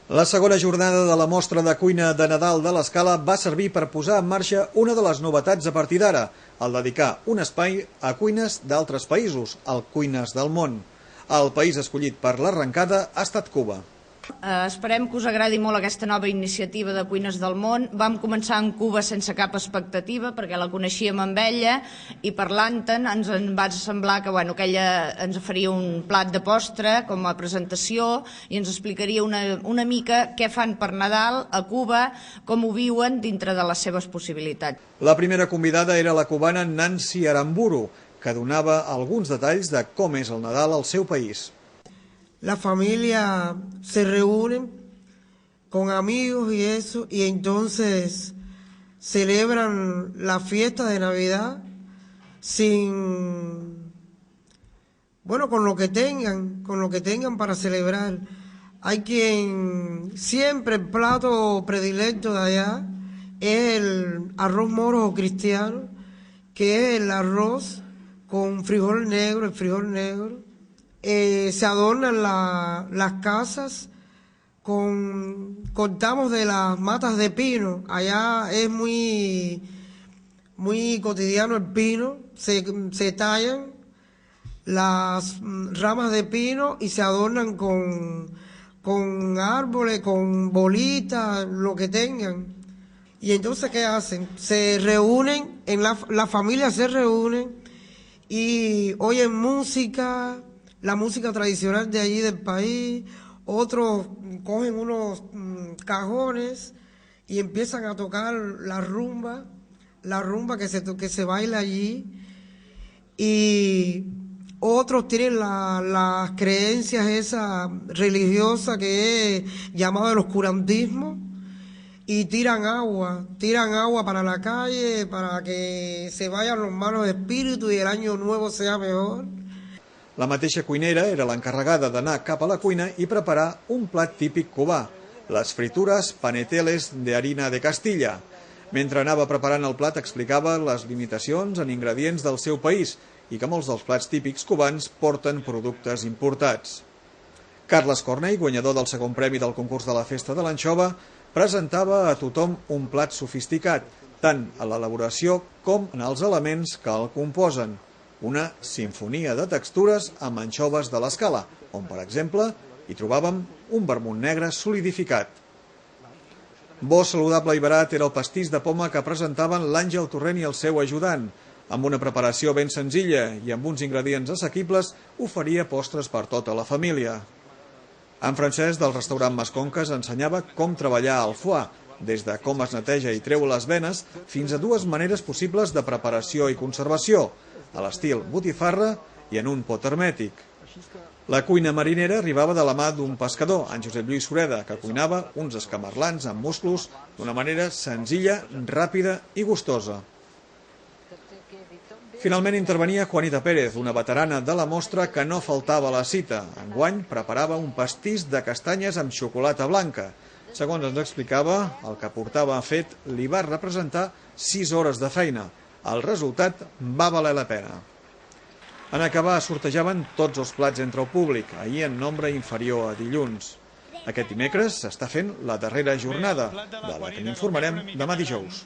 La segona jornada de la mostra de cuina de Nadal de l'Escala va servir per posar en marxa una de les novetats a partir d'ara, el dedicar un espai a cuines d'altres països, el Cuines del Món. El país escollit per l'arrencada ha estat Cuba. Esperem que us agradi molt aquesta nova iniciativa de Cuines del Món. Vam començar en Cuba sense cap expectativa perquè la coneixíem amb ella i parlant-te'n ens va semblar que ella ens faria un plat de postre com a presentació i ens explicaria una mica què fan per Nadal a Cuba, com ho viuen dintre de les seves possibilitats. La primera convidada era la cubana Nancy Aramburu, que donava alguns detalls de com és el Nadal al seu país. La familia se reúne con amigos y eso, y entonces celebran la fiesta de Navidad con lo que tengan para celebrar. Hay quien, siempre el plato predilecto de allá es el arroz moro cristiano, que es el arroz con frijol negro, se adornan las casas, contamos de las matas de pino. Allá es muy cotidiano el pino, se tallan las ramas de pino y se adornan con árboles, con bolitas, lo que tengan. Y entonces, ¿qué hacen? Se reúnen, la familia se reúne y oyen música, la música tradicional de allí del país. Otros cogen unos cajones y empiezan a tocar la rumba que se baila allí. Y otros tienen las creencias esa religiosa que es llamada el oscurantismo y tiran agua para la calle para que se vayan los malos espíritus y el año nuevo sea mejor. La mateixa cuinera era l'encarregada d'anar cap a la cuina i preparar un plat típic cubà, les fritures paneteles de harina de Castilla. Mentre anava preparant el plat explicava les limitacions en ingredients del seu país i que molts dels plats típics cubans porten productes importats. Carles Cornell, guanyador del segon premi del concurs de la Festa de l'Anxova, presentava a tothom un plat sofisticat, tant en l'elaboració com en els elements que el composen. Una sinfonia de textures amb anxoves de l'Escala, on, per exemple, hi trobàvem un vermut negre solidificat. Bo, saludable i barat era el pastís de poma que presentaven l'Àngel Torrent i el seu ajudant. Amb una preparació ben senzilla i amb uns ingredients assequibles, oferia postres per tota la família. En Francesc, del restaurant Masconques, ensenyava com treballar el foie, des de com es neteja i treu les venes fins a dues maneres possibles de preparació i conservació, a l'estil botifarra i en un pot hermètic. La cuina marinera arribava de la mà d'un pescador, en Josep Lluís Sureda, que cuinava uns escamarlans amb musclos d'una manera senzilla, ràpida i gustosa. Finalment intervenia Juanita Pérez, una veterana de la mostra que no faltava a la cita. Enguany preparava un pastís de castanyes amb xocolata blanca. Segons ens explicava, el que portava fet li va representar 6 hores de feina. El resultat va valer la pena. En acabar, sortejaven tots els plats entre el públic, ahir en nombre inferior a dilluns. Aquest dimecres s'està fent la darrera jornada, de la que n'informarem demà dijous.